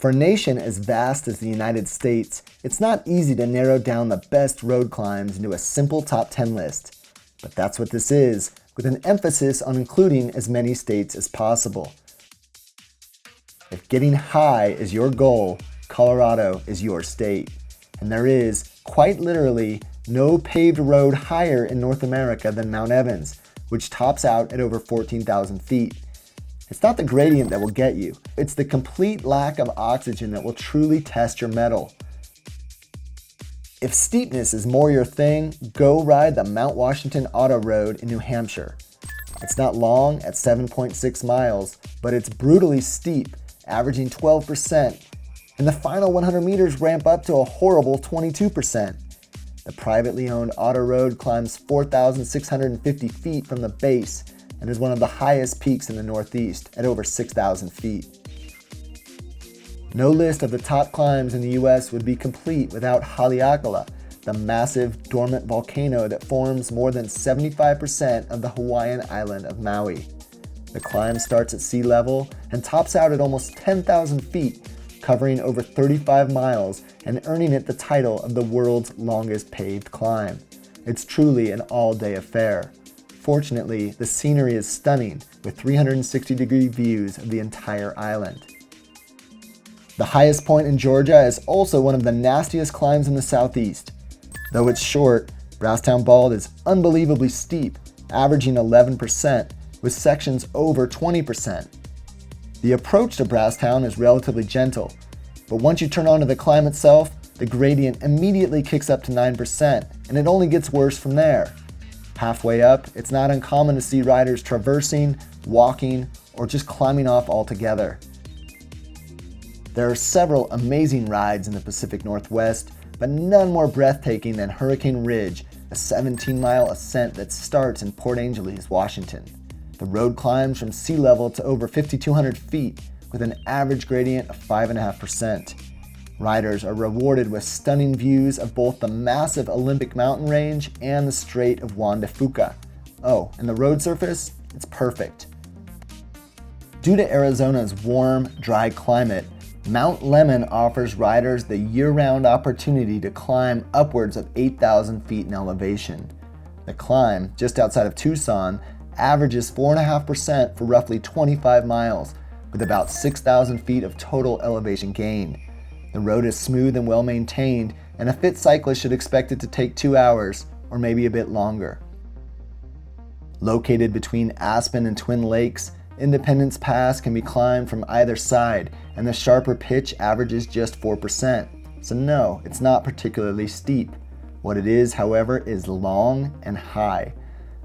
For a nation as vast as the United States, it's not easy to narrow down the best road climbs into a simple top 10 list. But that's what this is, with an emphasis on including as many states as possible. If getting high is your goal, Colorado is your state. And there is, quite literally, no paved road higher in North America than Mount Evans, which tops out at over 14,000 feet. It's not the gradient that will get you, it's the complete lack of oxygen that will truly test your mettle. If steepness is more your thing, go ride the Mount Washington Auto Road in New Hampshire. It's not long at 7.6 miles, but it's brutally steep, averaging 12%, and the final 100 meters ramp up to a horrible 22%. The privately owned auto road climbs 4,650 feet from the base and is one of the highest peaks in the Northeast at over 6,000 feet. No list of the top climbs in the US would be complete without Haleakala, the massive dormant volcano that forms more than 75% of the Hawaiian island of Maui. The climb starts at sea level and tops out at almost 10,000 feet, covering over 35 miles and earning it the title of the world's longest paved climb. It's truly an all-day affair. Fortunately, the scenery is stunning, with 360-degree views of the entire island. The highest point in Georgia is also one of the nastiest climbs in the southeast. Though it's short, Brasstown Bald is unbelievably steep, averaging 11%, with sections over 20%. The approach to Brasstown is relatively gentle, but once you turn onto the climb itself, the gradient immediately kicks up to 9%, and it only gets worse from there. Halfway up, it's not uncommon to see riders traversing, walking, or just climbing off altogether. There are several amazing rides in the Pacific Northwest, but none more breathtaking than Hurricane Ridge, a 17-mile ascent that starts in Port Angeles, Washington. The road climbs from sea level to over 5,200 feet, with an average gradient of 5.5%. Riders are rewarded with stunning views of both the massive Olympic mountain range and the Strait of Juan de Fuca. Oh, and the road surface? It's perfect. Due to Arizona's warm, dry climate, Mount Lemmon offers riders the year-round opportunity to climb upwards of 8,000 feet in elevation. The climb, just outside of Tucson, averages 4.5% for roughly 25 miles, with about 6,000 feet of total elevation gained. The road is smooth and well maintained, and a fit cyclist should expect it to take 2 hours, or maybe a bit longer. Located between Aspen and Twin Lakes, Independence Pass can be climbed from either side, and the sharper pitch averages just 4%. So no, it's not particularly steep. What it is, however, is long and high.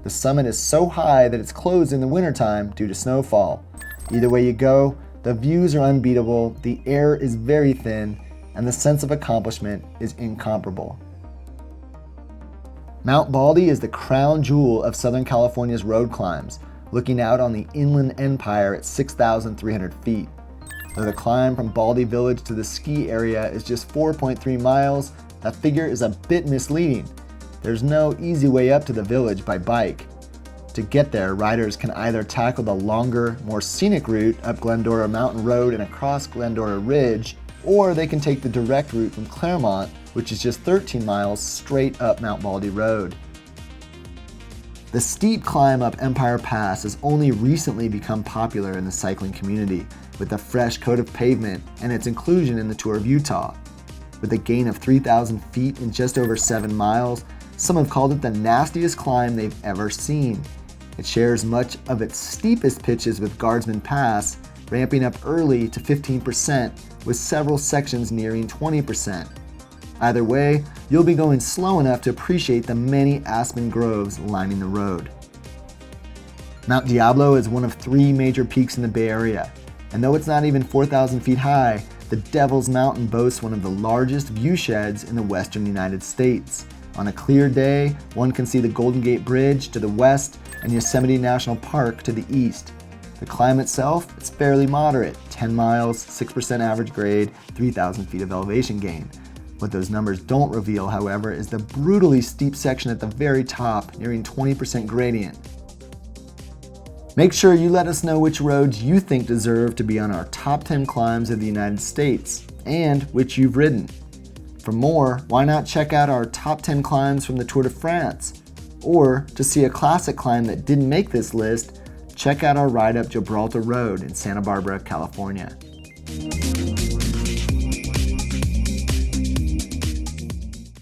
The summit is so high that it's closed in the wintertime due to snowfall. Either way you go, the views are unbeatable, the air is very thin, and the sense of accomplishment is incomparable. Mount Baldy is the crown jewel of Southern California's road climbs, looking out on the Inland Empire at 6,300 feet. Though the climb from Baldy Village to the ski area is just 4.3 miles, that figure is a bit misleading. There's no easy way up to the village by bike. To get there, riders can either tackle the longer, more scenic route up Glendora Mountain Road and across Glendora Ridge, or they can take the direct route from Claremont, which is just 13 miles straight up Mount Baldy Road. The steep climb up Empire Pass has only recently become popular in the cycling community, with a fresh coat of pavement and its inclusion in the Tour of Utah. With a gain of 3,000 feet in just over 7 miles, some have called it the nastiest climb they've ever seen. It shares much of its steepest pitches with Guardsman Pass, ramping up early to 15%, with several sections nearing 20%. Either way, you'll be going slow enough to appreciate the many aspen groves lining the road. Mount Diablo is one of 3 major peaks in the Bay Area, and though it's not even 4,000 feet high, the Devil's Mountain boasts one of the largest view sheds in the western United States. On a clear day, one can see the Golden Gate Bridge to the west and Yosemite National Park to the east. The climb itself is fairly moderate, 10 miles, 6% average grade, 3,000 feet of elevation gain. What those numbers don't reveal, however, is the brutally steep section at the very top, nearing 20% gradient. Make sure you let us know which roads you think deserve to be on our top 10 climbs of the United States, and which you've ridden. For more, why not check out our top 10 climbs from the Tour de France? Or, to see a classic climb that didn't make this list, check out our ride up Gibraltar Road in Santa Barbara, California.